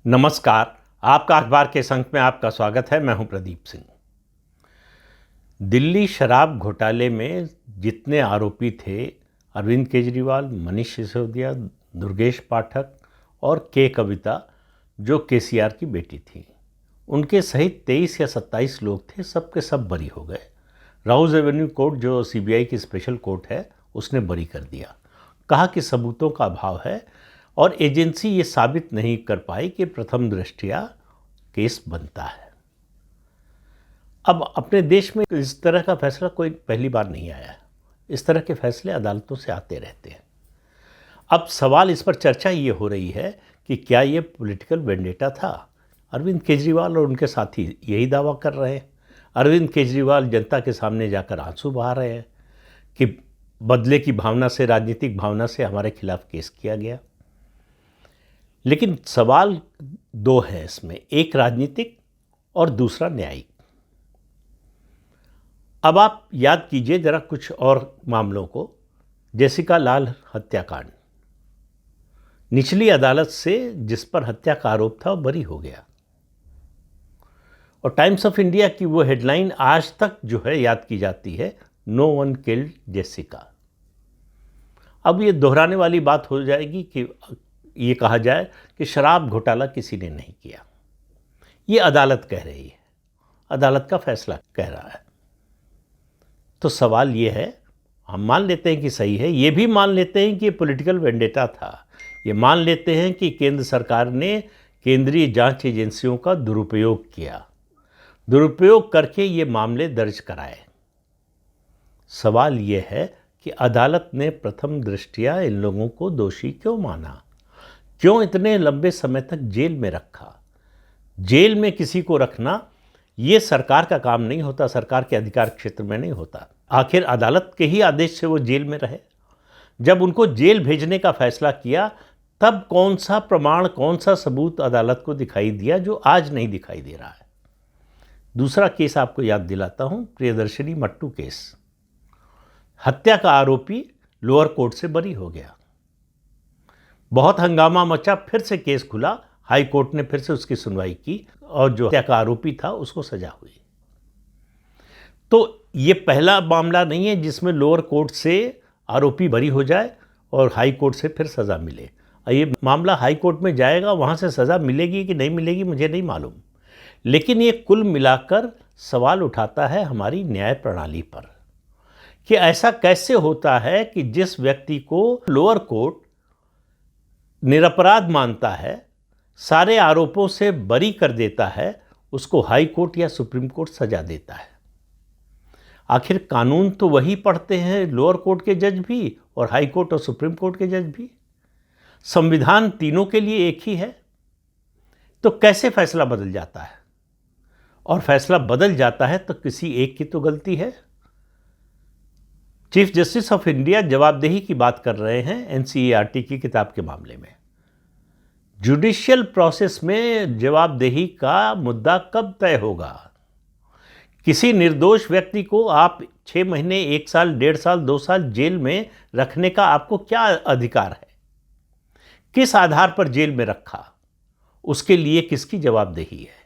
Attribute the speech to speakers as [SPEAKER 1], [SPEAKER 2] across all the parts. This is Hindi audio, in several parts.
[SPEAKER 1] नमस्कार। आपका अखबार के संक में आपका स्वागत है। मैं हूं प्रदीप सिंह। दिल्ली शराब घोटाले में जितने आरोपी थे, अरविंद केजरीवाल, मनीष सिसोदिया, दुर्गेश पाठक और के कविता, जो केसीआर की बेटी थी, उनके सहित 23 या 27 लोग थे। सब के सब बरी हो गए। राउज एवेन्यू कोर्ट, जो सीबीआई की स्पेशल कोर्ट है, उसने बरी कर दिया। कहा कि सबूतों का अभाव है और एजेंसी ये साबित नहीं कर पाई कि प्रथम दृष्टया केस बनता है। अब अपने देश में इस तरह का फैसला कोई पहली बार नहीं आया है। इस तरह के फैसले अदालतों से आते रहते हैं। अब सवाल इस पर चर्चा ये हो रही है कि क्या ये पॉलिटिकल वेंडेटा था। अरविंद केजरीवाल और उनके साथी यही दावा कर रहे हैं। अरविंद केजरीवाल जनता के सामने जाकर आंसू बहा रहे हैं कि बदले की भावना से, राजनीतिक भावना से हमारे खिलाफ केस किया गया। लेकिन सवाल दो है इसमें, एक राजनीतिक और दूसरा न्यायिक। अब आप याद कीजिए जरा कुछ और मामलों को। जेसिका लाल हत्याकांड, निचली अदालत से जिस पर हत्या का आरोप था वो बरी हो गया, और टाइम्स ऑफ इंडिया की वो हेडलाइन आज तक जो है याद की जाती है, नो वन किल्ड जेसिका। अब ये दोहराने वाली बात हो जाएगी कि ये कहा जाए कि शराब घोटाला किसी ने नहीं किया। ये अदालत कह रही है, अदालत का फैसला कह रहा है। तो सवाल ये है, हम मान लेते हैं कि सही है, ये भी मान लेते हैं कि पॉलिटिकल वेंडेटा था, ये मान लेते हैं कि केंद्र सरकार ने केंद्रीय जांच एजेंसियों का दुरुपयोग किया, दुरुपयोग करके ये मामले दर्ज कराए। सवाल ये है कि अदालत ने प्रथम दृष्टया इन लोगों को दोषी क्यों माना, क्यों इतने लंबे समय तक जेल में रखा। जेल में किसी को रखना ये सरकार का काम नहीं होता, सरकार के अधिकार क्षेत्र में नहीं होता। आखिर अदालत के ही आदेश से वो जेल में रहे। जब उनको जेल भेजने का फैसला किया, तब कौन सा प्रमाण, कौन सा सबूत अदालत को दिखाई दिया जो आज नहीं दिखाई दे रहा है। दूसरा केस आपको याद दिलाता हूं, प्रियदर्शनी मट्टू केस। हत्या का आरोपी लोअर कोर्ट से बरी हो गया। बहुत हंगामा मचा, फिर से केस खुला, हाई कोर्ट ने फिर से उसकी सुनवाई की और जो हत्या का आरोपी था उसको सजा हुई। तो ये पहला मामला नहीं है जिसमें लोअर कोर्ट से आरोपी बरी हो जाए और हाई कोर्ट से फिर सज़ा मिले। ये मामला हाई कोर्ट में जाएगा, वहाँ से सज़ा मिलेगी कि नहीं मिलेगी मुझे नहीं मालूम, लेकिन ये कुल मिलाकर सवाल उठाता है हमारी न्याय प्रणाली पर कि ऐसा कैसे होता है कि जिस व्यक्ति को लोअर कोर्ट निरपराध मानता है, सारे आरोपों से बरी कर देता है, उसको हाई कोर्ट या सुप्रीम कोर्ट सजा देता है। आखिर कानून तो वही पढ़ते हैं लोअर कोर्ट के जज भी और हाई कोर्ट और सुप्रीम कोर्ट के जज भी। संविधान तीनों के लिए एक ही है। तो कैसे फैसला बदल जाता है? और फैसला बदल जाता है तो किसी एक की तो गलती है। चीफ जस्टिस ऑफ इंडिया जवाबदेही की बात कर रहे हैं एनसीईआरटी की किताब के मामले में। जुडिशियल प्रोसेस में जवाबदेही का मुद्दा कब तय होगा? किसी निर्दोष व्यक्ति को आप 6 महीने, 1 साल, 1.5 साल, 2 साल जेल में रखने का आपको क्या अधिकार है? किस आधार पर जेल में रखा, उसके लिए किसकी जवाबदेही है?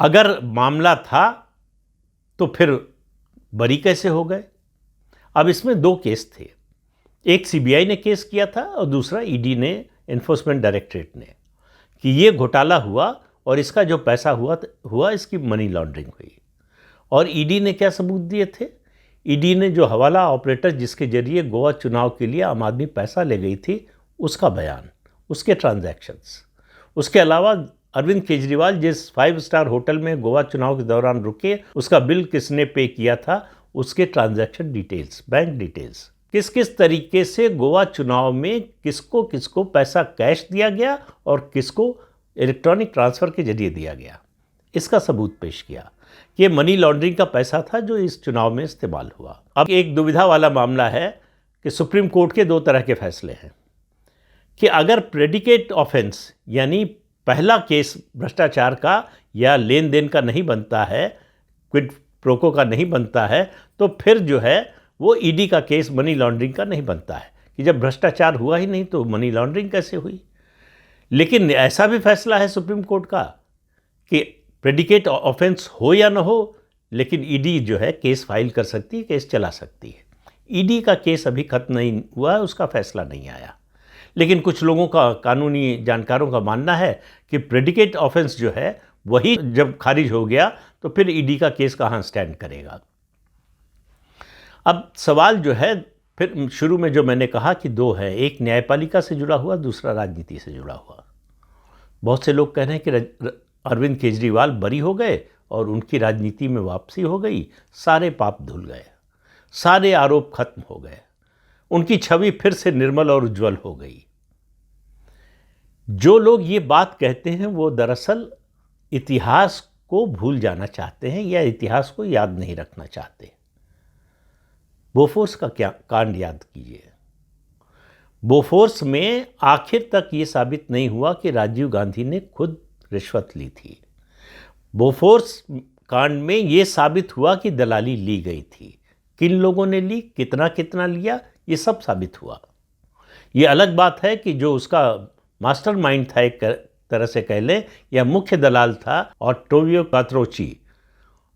[SPEAKER 1] अगर मामला था तो फिर बरी कैसे हो गए? अब इसमें 2 केस थे, एक सीबीआई ने केस किया था और दूसरा ईडी ने, एनफोर्समेंट डायरेक्टरेट ने, कि ये घोटाला हुआ और इसका जो पैसा हुआ इसकी मनी लॉन्ड्रिंग हुई। और ईडी ने क्या सबूत दिए थे? ईडी ने जो हवाला ऑपरेटर जिसके जरिए गोवा चुनाव के लिए आम आदमी पैसा ले गई थी, उसका बयान, उसके ट्रांजैक्शंस। उसके अलावा अरविंद केजरीवाल जिस 5 स्टार होटल में गोवा चुनाव के दौरान रुके, उसका बिल किसने पे किया था, उसके ट्रांजैक्शन डिटेल्स, बैंक डिटेल्स, किस किस तरीके से गोवा चुनाव में किसको किसको पैसा कैश दिया गया और किसको इलेक्ट्रॉनिक ट्रांसफ़र के जरिए दिया गया, इसका सबूत पेश किया कि ये मनी लॉन्ड्रिंग का पैसा था जो इस चुनाव में इस्तेमाल हुआ। अब एक दुविधा वाला मामला है कि सुप्रीम कोर्ट के 2 तरह के फैसले हैं कि अगर प्रेडिकेट ऑफेंस यानी पहला केस भ्रष्टाचार का या लेन देन का नहीं बनता है, क्विड प्रोको का नहीं बनता है, तो फिर जो है वो ईडी का केस मनी लॉन्ड्रिंग का नहीं बनता है कि जब भ्रष्टाचार हुआ ही नहीं तो मनी लॉन्ड्रिंग कैसे हुई। लेकिन ऐसा भी फैसला है सुप्रीम कोर्ट का कि प्रेडिकेट ऑफेंस हो या ना हो, लेकिन ईडी जो है केस फाइल कर सकती है, केस चला सकती है। ईडी का केस अभी खत्म नहीं हुआ, उसका फैसला नहीं आया। लेकिन कुछ लोगों का, कानूनी जानकारों का मानना है कि प्रेडिकेट ऑफेंस जो है वही जब खारिज हो गया तो फिर ईडी का केस कहाँ स्टैंड करेगा। अब सवाल जो है, फिर शुरू में जो मैंने कहा कि दो है, एक न्यायपालिका से जुड़ा हुआ, दूसरा राजनीति से जुड़ा हुआ। बहुत से लोग कह रहे हैं कि अरविंद केजरीवाल बरी हो गए और उनकी राजनीति में वापसी हो गई, सारे पाप धुल गए, सारे आरोप खत्म हो गए, उनकी छवि फिर से निर्मल और उज्जवल हो गई। जो लोग ये बात कहते हैं वो दरअसल इतिहास को भूल जाना चाहते हैं या इतिहास को याद नहीं रखना चाहते। बोफोर्स का क्या कांड याद कीजिए। बोफोर्स में आखिर तक ये साबित नहीं हुआ कि राजीव गांधी ने खुद रिश्वत ली थी। बोफोर्स कांड में ये साबित हुआ कि दलाली ली गई थी। किन लोगों ने ली, कितना कितना लिया, ये सब साबित हुआ। ये अलग बात है कि जो उसका मास्टरमाइंड था, एक तरह से कह लें, या मुख्य दलाल था, ऑट्टावियो क्वात्रोची,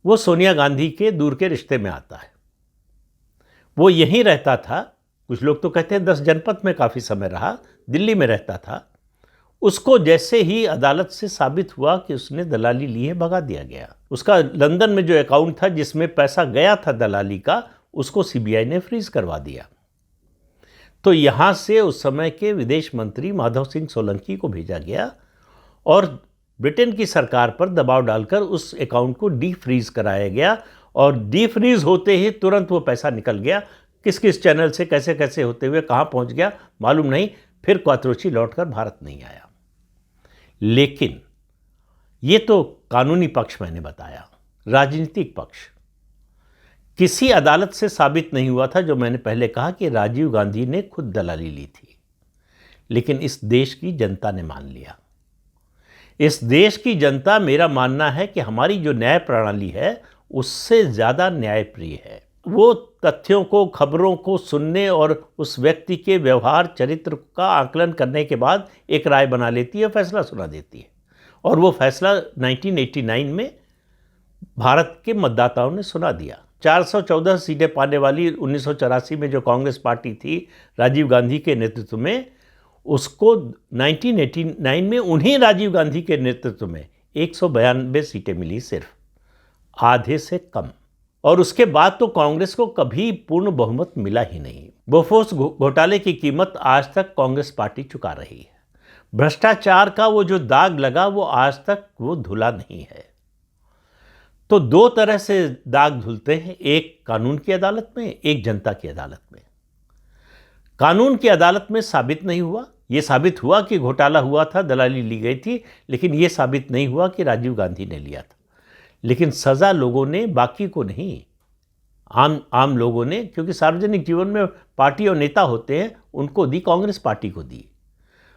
[SPEAKER 1] वो सोनिया गांधी के दूर के रिश्ते में आता है। वो यहीं रहता था, कुछ लोग तो कहते हैं 10 जनपद में काफ़ी समय रहा, दिल्ली में रहता था। उसको जैसे ही अदालत से साबित हुआ कि उसने दलाली ली है, भगा दिया गया। उसका लंदन में जो अकाउंट था जिसमें पैसा गया था दलाली का, उसको सीबीआई ने फ्रीज करवा दिया। तो यहाँ से उस समय के विदेश मंत्री माधव सिंह सोलंकी को भेजा गया और ब्रिटेन की सरकार पर दबाव डालकर उस अकाउंट को डी फ्रीज कराया गया। और डी फ्रीज होते ही तुरंत वो पैसा निकल गया। किस किस चैनल से कैसे कैसे होते हुए कहाँ पहुँच गया मालूम नहीं। फिर क्वात्रोची लौटकर भारत नहीं आया। लेकिन ये तो कानूनी पक्ष मैंने बताया। राजनीतिक पक्ष, किसी अदालत से साबित नहीं हुआ था, जो मैंने पहले कहा, कि राजीव गांधी ने खुद दलाली ली थी। लेकिन इस देश की जनता ने मान लिया। इस देश की जनता, मेरा मानना है कि हमारी जो न्याय प्रणाली है उससे ज़्यादा न्यायप्रिय है। वो तथ्यों को, खबरों को सुनने और उस व्यक्ति के व्यवहार, चरित्र का आकलन करने के बाद एक राय बना लेती है, फैसला सुना देती है। और वो फैसला 1989 में भारत के मतदाताओं ने सुना दिया। 414 सीटें पाने वाली 1984 में जो कांग्रेस पार्टी थी राजीव गांधी के नेतृत्व में, उसको 1989 में उन्हीं राजीव गांधी के नेतृत्व में 192 सीटें मिली, सिर्फ आधे से कम। और उसके बाद तो कांग्रेस को कभी पूर्ण बहुमत मिला ही नहीं। बोफोर्स घोटाले की कीमत आज तक कांग्रेस पार्टी चुका रही है। भ्रष्टाचार का वो जो दाग लगा वो आज तक वो धुला नहीं है। तो दो तरह से दाग धुलते हैं, एक कानून की अदालत में, एक जनता की अदालत में। कानून की अदालत में साबित नहीं हुआ। ये साबित हुआ कि घोटाला हुआ था, दलाली ली गई थी, लेकिन ये साबित नहीं हुआ कि राजीव गांधी ने लिया था। लेकिन सज़ा लोगों ने, बाकी को नहीं, आम लोगों ने, क्योंकि सार्वजनिक जीवन में पार्टी और नेता होते हैं, उनको दी, कांग्रेस पार्टी को दी।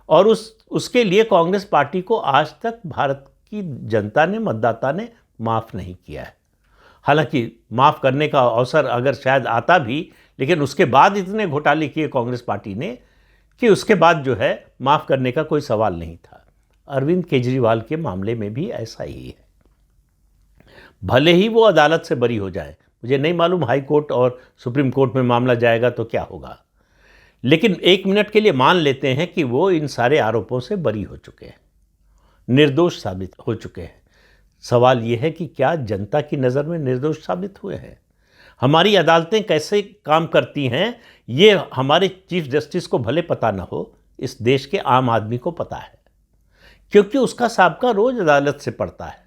[SPEAKER 1] और उसके लिए कांग्रेस पार्टी को आज तक भारत की जनता ने, मतदाता ने माफ़ नहीं किया है। हालांकि माफ़ करने का अवसर अगर शायद आता भी, लेकिन उसके बाद इतने घोटाले किए कांग्रेस पार्टी ने कि उसके बाद जो है माफ़ करने का कोई सवाल नहीं था। अरविंद केजरीवाल के मामले में भी ऐसा ही है। भले ही वो अदालत से बरी हो जाए, मुझे नहीं मालूम हाई कोर्ट और सुप्रीम कोर्ट में मामला जाएगा तो क्या होगा, लेकिन एक मिनट के लिए मान लेते हैं कि वो इन सारे आरोपों से बरी हो चुके हैं, निर्दोष साबित हो चुके हैं। सवाल ये है कि क्या जनता की नज़र में निर्दोष साबित हुए हैं? हमारी अदालतें कैसे काम करती हैं ये हमारे चीफ जस्टिस को भले पता ना हो, इस देश के आम आदमी को पता है, क्योंकि उसका साबका रोज अदालत से पड़ता है,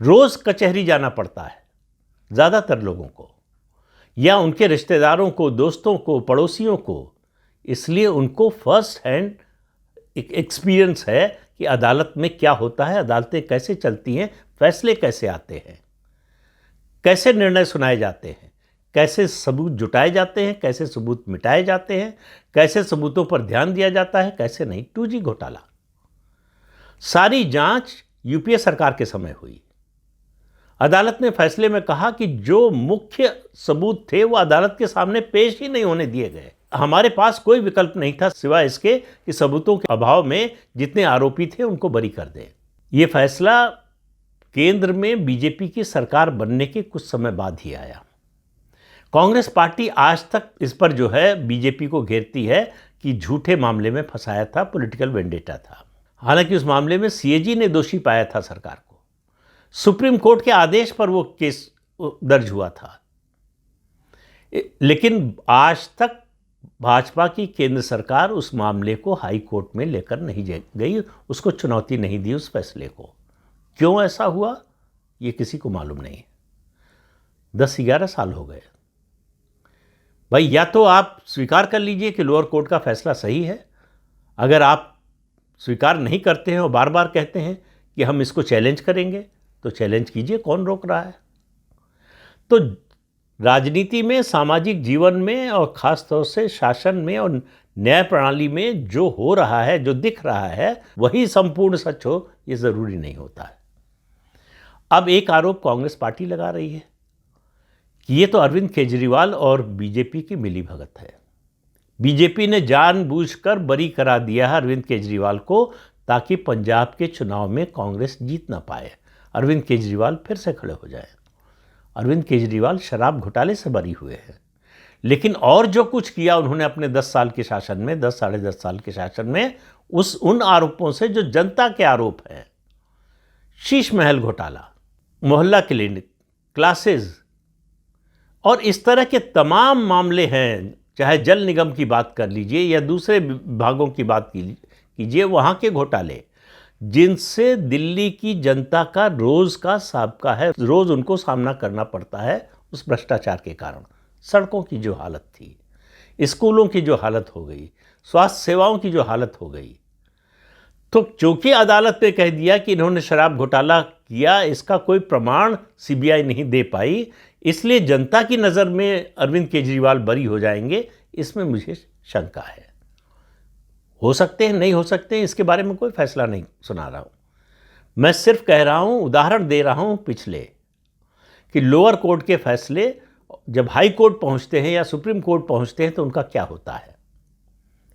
[SPEAKER 1] रोज कचहरी जाना पड़ता है ज़्यादातर लोगों को, या उनके रिश्तेदारों को, दोस्तों को, पड़ोसियों को। इसलिए उनको फर्स्ट हैंड एक्सपीरियंस है कि अदालत में क्या होता है, अदालतें कैसे चलती हैं, फैसले कैसे आते हैं, कैसे निर्णय सुनाए जाते हैं, कैसे सबूत जुटाए जाते हैं, कैसे सबूत मिटाए जाते हैं, कैसे सबूतों पर ध्यान दिया जाता है, कैसे नहीं। 2G घोटाला, सारी जांच यूपीए सरकार के समय हुई। अदालत ने फैसले में कहा कि जो मुख्य सबूत थे वो अदालत के सामने पेश ही नहीं होने दिए गए। हमारे पास कोई विकल्प नहीं था सिवाय इसके कि सबूतों के अभाव में जितने आरोपी थे उनको बरी कर दें। ये फैसला केंद्र में बीजेपी की सरकार बनने के कुछ समय बाद ही आया। कांग्रेस पार्टी आज तक इस पर जो है बीजेपी को घेरती है कि झूठे मामले में फंसाया था, पॉलिटिकल वेंडेटा था। हालांकि उस मामले में सीएजी ने दोषी पाया था सरकार को। सुप्रीम कोर्ट के आदेश पर वो केस दर्ज हुआ था। लेकिन आज तक भाजपा की केंद्र सरकार उस मामले को हाई कोर्ट में लेकर नहीं गई, उसको चुनौती नहीं दी उस फैसले को। क्यों ऐसा हुआ ये किसी को मालूम नहीं है। 10-11 साल हो गए भाई। या तो आप स्वीकार कर लीजिए कि लोअर कोर्ट का फैसला सही है। अगर आप स्वीकार नहीं करते हैं और बार बार कहते हैं कि हम इसको चैलेंज करेंगे, तो चैलेंज कीजिए, कौन रोक रहा है। तो राजनीति में, सामाजिक जीवन में और ख़ास तौर से शासन में और न्याय प्रणाली में जो हो रहा है, जो दिख रहा है, वही संपूर्ण सच हो, ये ज़रूरी नहीं होता है। अब एक आरोप कांग्रेस पार्टी लगा रही है कि ये तो अरविंद केजरीवाल और बीजेपी की मिलीभगत है। बीजेपी ने जानबूझकर बरी करा दिया है अरविंद केजरीवाल को, ताकि पंजाब के चुनाव में कांग्रेस जीत ना पाए, अरविंद केजरीवाल फिर से खड़े हो जाए। अरविंद केजरीवाल शराब घोटाले से बरी हुए हैं, लेकिन और जो कुछ किया उन्होंने अपने 10 साल के शासन में, 10 साढ़े 10 साल के शासन में, उन आरोपों से जो जनता के आरोप हैं, शीश महल घोटाला, मोहल्ला क्लिनिक, क्लासेस और इस तरह के तमाम मामले हैं, चाहे जल निगम की बात कर लीजिए या दूसरे विभागों की बात कीजिए, वहाँ के घोटाले जिनसे दिल्ली की जनता का रोज़ का साबका है, रोज़ उनको सामना करना पड़ता है उस भ्रष्टाचार के कारण। सड़कों की जो हालत थी, स्कूलों की जो हालत हो गई, स्वास्थ्य सेवाओं की जो हालत हो गई, तो चूंकि अदालत ने कह दिया कि इन्होंने शराब घोटाला किया, इसका कोई प्रमाण सीबीआई नहीं दे पाई, इसलिए जनता की नज़र में अरविंद केजरीवाल बरी हो जाएंगे, इसमें मुझे शंका है। हो सकते हैं, नहीं हो सकते हैं, इसके बारे में कोई फैसला नहीं सुना रहा हूँ। मैं सिर्फ कह रहा हूँ, उदाहरण दे रहा हूँ पिछले, कि लोअर कोर्ट के फैसले जब हाई कोर्ट पहुँचते हैं या सुप्रीम कोर्ट पहुँचते हैं तो उनका क्या होता है।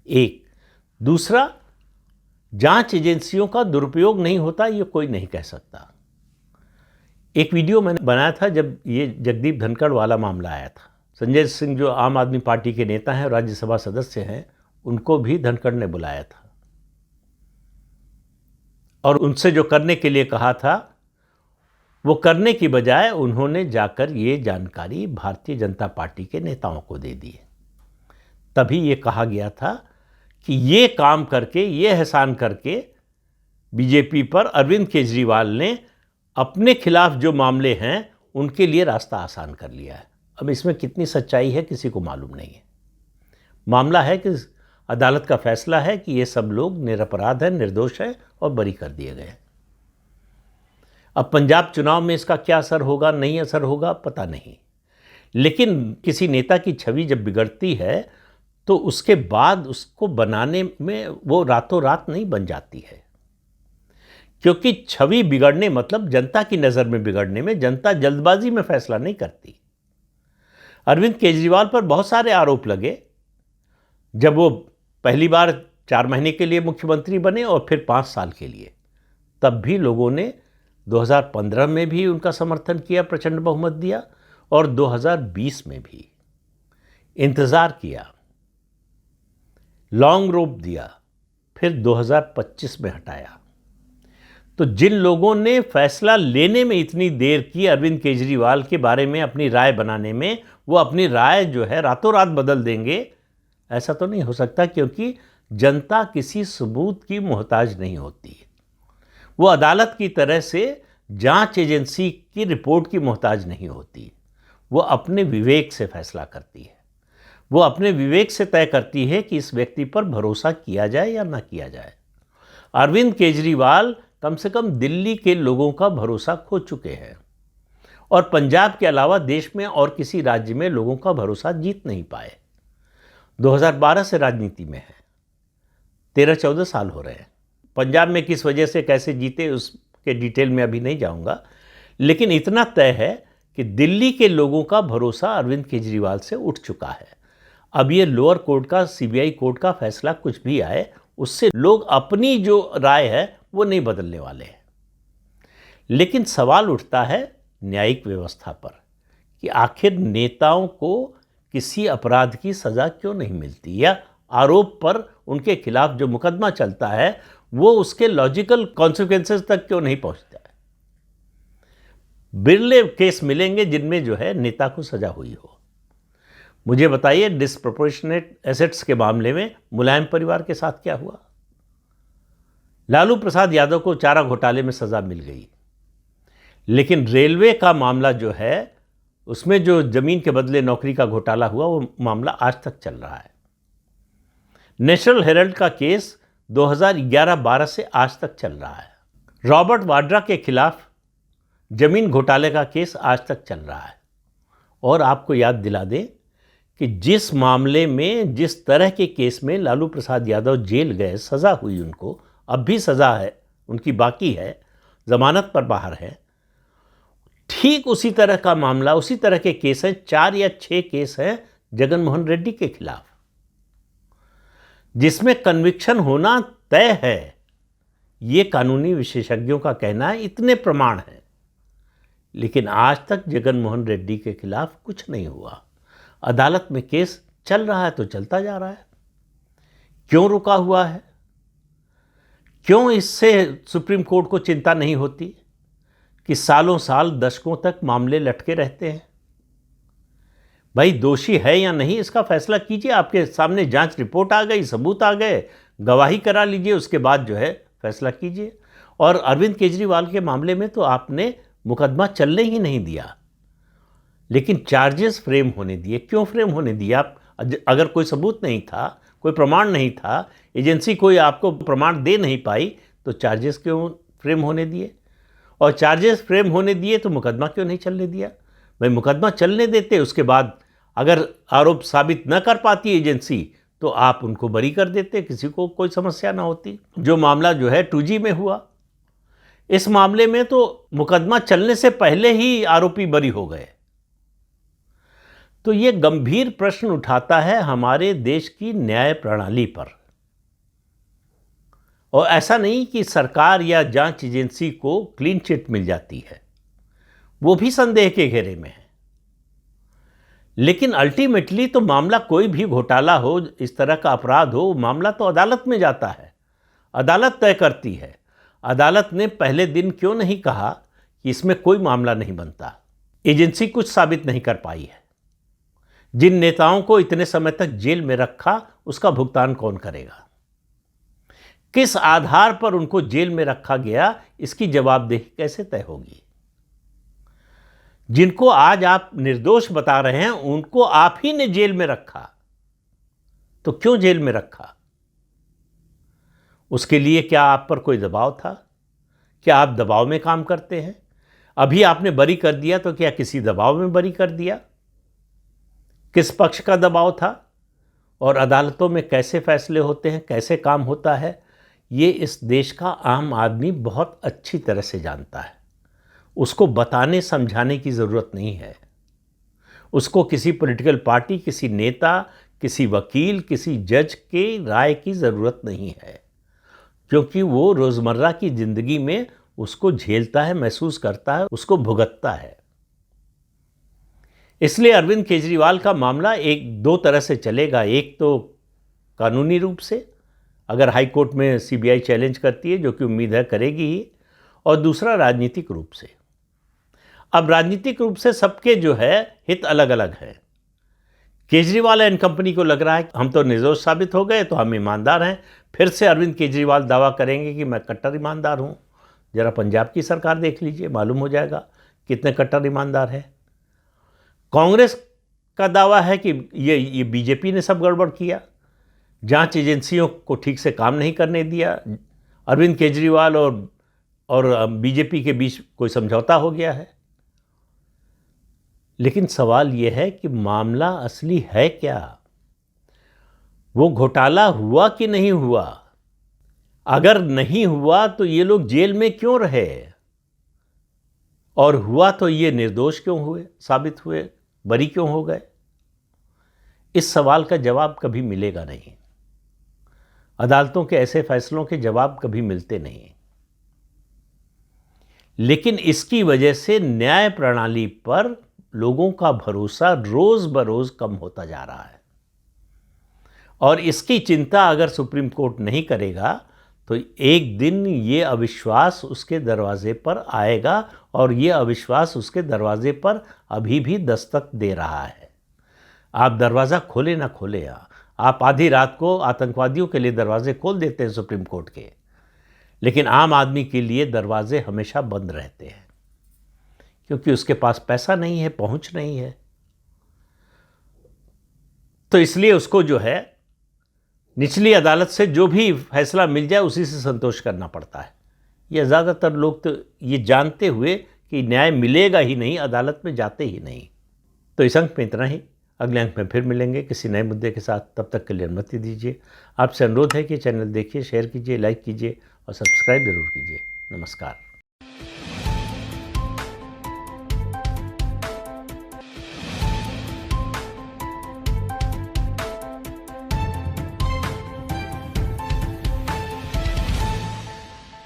[SPEAKER 1] एक दूसरा, जांच एजेंसियों का दुरुपयोग नहीं होता, ये कोई नहीं कह सकता। एक वीडियो मैंने बनाया था जब ये जगदीप धनखड़ वाला मामला आया था। संजय सिंह जो आम आदमी पार्टी के नेता हैं, राज्यसभा सदस्य हैं, उनको भी धनखड़ ने बुलाया था और उनसे जो करने के लिए कहा था वो करने की बजाय उन्होंने जाकर ये जानकारी भारतीय जनता पार्टी के नेताओं को दे दी। तभी ये कहा गया था कि ये काम करके, ये एहसान करके बीजेपी पर अरविंद केजरीवाल ने अपने खिलाफ जो मामले हैं उनके लिए रास्ता आसान कर लिया है। अब इसमें कितनी सच्चाई है किसी को मालूम नहीं है। मामला है कि अदालत का फैसला है कि ये सब लोग निरपराध हैं, निर्दोष हैं और बरी कर दिए गए। अब पंजाब चुनाव में इसका क्या असर होगा, नहीं असर होगा, पता नहीं। लेकिन किसी नेता की छवि जब बिगड़ती है तो उसके बाद उसको बनाने में वो रातों रात नहीं बन जाती है, क्योंकि छवि बिगड़ने मतलब जनता की नज़र में बिगड़ने में, जनता जल्दबाजी में फैसला नहीं करती। अरविंद केजरीवाल पर बहुत सारे आरोप लगे जब वो पहली बार 4 महीने के लिए मुख्यमंत्री बने और फिर 5 साल के लिए। तब भी लोगों ने 2015 में भी उनका समर्थन किया, प्रचंड बहुमत दिया, और 2020 में भी इंतज़ार किया, लॉन्ग रोप दिया, फिर 2025 में हटाया। तो जिन लोगों ने फैसला लेने में इतनी देर की अरविंद केजरीवाल के बारे में अपनी राय बनाने में, वो अपनी राय जो है रातों रात बदल देंगे, ऐसा तो नहीं हो सकता, क्योंकि जनता किसी सबूत की मोहताज नहीं होती। वो अदालत की तरह से जांच एजेंसी की रिपोर्ट की मोहताज नहीं होती। वो अपने विवेक से फैसला करती है। वो अपने विवेक से तय करती है कि इस व्यक्ति पर भरोसा किया जाए या ना किया जाए। अरविंद केजरीवाल कम से कम दिल्ली के लोगों का भरोसा खो चुके हैं और पंजाब के अलावा देश में और किसी राज्य में लोगों का भरोसा जीत नहीं पाए। 2012 से राजनीति में है, 13-14 साल हो रहे हैं। पंजाब में किस वजह से कैसे जीते उसके डिटेल में अभी नहीं जाऊंगा, लेकिन इतना तय है कि दिल्ली के लोगों का भरोसा अरविंद केजरीवाल से उठ चुका है। अब ये लोअर कोर्ट का, सीबीआई कोर्ट का फैसला कुछ भी आए, उससे लोग अपनी जो राय है वो नहीं बदलने वाले हैं। लेकिन सवाल उठता है न्यायिक व्यवस्था पर कि आखिर नेताओं को किसी अपराध की सज़ा क्यों नहीं मिलती, या आरोप पर उनके खिलाफ जो मुकदमा चलता है वो उसके लॉजिकल कॉन्सिक्वेंसेस तक क्यों नहीं पहुंचता है। बिरले केस मिलेंगे जिनमें जो है नेता को सज़ा हुई हो। मुझे बताइए, डिस्प्रोपोर्शनेट एसेट्स के मामले में मुलायम परिवार के साथ क्या हुआ? लालू प्रसाद यादव को चारा घोटाले में सज़ा मिल गई, लेकिन रेलवे का मामला जो है उसमें जो ज़मीन के बदले नौकरी का घोटाला हुआ वो मामला आज तक चल रहा है। नेशनल हेराल्ड का केस 2011-12 से आज तक चल रहा है। रॉबर्ट वाड्रा के खिलाफ ज़मीन घोटाले का केस आज तक चल रहा है। और आपको याद दिला दें कि जिस मामले में, जिस तरह के केस में लालू प्रसाद यादव जेल गए, सज़ा हुई उनको, अब भी सज़ा है उनकी बाकी है, ज़मानत पर बाहर है, ठीक उसी तरह का मामला, उसी तरह के केस हैं, 4 या 6 केस हैं जगन मोहन रेड्डी के खिलाफ, जिसमें कन्विक्शन होना तय है। ये कानूनी विशेषज्ञों का कहना है, इतने प्रमाण हैं। लेकिन आज तक जगन मोहन रेड्डी के खिलाफ कुछ नहीं हुआ। अदालत में केस चल रहा है तो चलता जा रहा है। क्यों रुका हुआ है? क्यों इससे सुप्रीम कोर्ट को चिंता नहीं होती कि सालों साल, दशकों तक मामले लटके रहते हैं? भाई, दोषी है या नहीं इसका फैसला कीजिए। आपके सामने जांच रिपोर्ट आ गई, सबूत आ गए, गवाही करा लीजिए, उसके बाद जो है फैसला कीजिए। और अरविंद केजरीवाल के मामले में तो आपने मुकदमा चलने ही नहीं दिया, लेकिन चार्जेस फ्रेम होने दिए। क्यों फ्रेम होने दिए? आप अगर कोई सबूत नहीं था, कोई प्रमाण नहीं था, एजेंसी कोई आपको प्रमाण दे नहीं पाई, तो चार्जेस क्यों फ्रेम होने दिए? और चार्जेस फ्रेम होने दिए तो मुकदमा क्यों नहीं चलने दिया? भाई, मुकदमा चलने देते, उसके बाद अगर आरोप साबित न कर पाती एजेंसी तो आप उनको बरी कर देते, किसी को कोई समस्या ना होती। जो मामला जो है 2G में हुआ, इस मामले में तो मुकदमा चलने से पहले ही आरोपी बरी हो गए। तो ये गंभीर प्रश्न उठाता है हमारे देश की न्याय प्रणाली पर। और ऐसा नहीं कि सरकार या जांच एजेंसी को क्लीन चिट मिल जाती है, वो भी संदेह के घेरे में है। लेकिन अल्टीमेटली तो मामला, कोई भी घोटाला हो, इस तरह का अपराध हो, मामला तो अदालत में जाता है, अदालत तय करती है। अदालत ने पहले दिन क्यों नहीं कहा कि इसमें कोई मामला नहीं बनता? एजेंसी कुछ साबित नहीं कर पाई है। जिन नेताओं को इतने समय तक जेल में रखा, उसका भुगतान कौन करेगा? किस आधार पर उनको जेल में रखा गया, इसकी जवाबदेही कैसे तय होगी? जिनको आज आप निर्दोष बता रहे हैं, उनको आप ही ने जेल में रखा, तो क्यों जेल में रखा? उसके लिए क्या आप पर कोई दबाव था? क्या आप दबाव में काम करते हैं? अभी आपने बरी कर दिया तो क्या किसी दबाव में बरी कर दिया? किस पक्ष का दबाव था? और अदालतों में कैसे फैसले होते हैं, कैसे काम होता है, ये इस देश का आम आदमी बहुत अच्छी तरह से जानता है। उसको बताने समझाने की ज़रूरत नहीं है। उसको किसी पॉलिटिकल पार्टी, किसी नेता, किसी वकील, किसी जज के राय की ज़रूरत नहीं है, क्योंकि वो रोज़मर्रा की ज़िंदगी में उसको झेलता है, महसूस करता है, उसको भुगतता है। इसलिए अरविंद केजरीवाल का मामला एक दो तरह से चलेगा। एक तो कानूनी रूप से, अगर हाई कोर्ट में सीबीआई चैलेंज करती है, जो कि उम्मीद है करेगी ही, और दूसरा राजनीतिक रूप से। अब राजनीतिक रूप से सबके जो है हित अलग अलग हैं। केजरीवाल एंड कंपनी को लग रहा है हम तो निर्दोष साबित हो गए, तो हम ईमानदार हैं। फिर से अरविंद केजरीवाल दावा करेंगे कि मैं कट्टर ईमानदार हूँ। जरा पंजाब की सरकार देख लीजिए, मालूम हो जाएगा कितने कट्टर ईमानदार हैं। कांग्रेस का दावा है कि ये बीजेपी ने सब गड़बड़ किया, जांच एजेंसियों को ठीक से काम नहीं करने दिया, अरविंद केजरीवाल और बीजेपी के बीच कोई समझौता हो गया है। लेकिन सवाल यह है कि मामला असली है क्या? वो घोटाला हुआ कि नहीं हुआ? अगर नहीं हुआ तो ये लोग जेल में क्यों रहे? और हुआ तो ये निर्दोष क्यों हुए, साबित हुए, बरी क्यों हो गए? इस सवाल का जवाब कभी मिलेगा नहीं। अदालतों के ऐसे फैसलों के जवाब कभी मिलते नहीं। लेकिन इसकी वजह से न्याय प्रणाली पर लोगों का भरोसा रोज बरोज कम होता जा रहा है, और इसकी चिंता अगर सुप्रीम कोर्ट नहीं करेगा तो एक दिन ये अविश्वास उसके दरवाजे पर आएगा, और ये अविश्वास उसके दरवाजे पर अभी भी दस्तक दे रहा है। आप दरवाज़ा खोले ना खोले, आप आधी रात को आतंकवादियों के लिए दरवाजे खोल देते हैं सुप्रीम कोर्ट के, लेकिन आम आदमी के लिए दरवाजे हमेशा बंद रहते हैं, क्योंकि उसके पास पैसा नहीं है, पहुंच नहीं है। तो इसलिए उसको जो है निचली अदालत से जो भी फैसला मिल जाए उसी से संतोष करना पड़ता है। यह ज़्यादातर लोग तो ये जानते हुए कि न्याय मिलेगा ही नहीं, अदालत में जाते ही नहीं। तो इस अंक में इतना ही। अगले अंक में फिर मिलेंगे किसी नए मुद्दे के साथ। तब तक के लिए अनुमति दीजिए। आपसे अनुरोध है कि चैनल देखिए, शेयर कीजिए, लाइक कीजिए और सब्सक्राइब जरूर कीजिए। नमस्कार।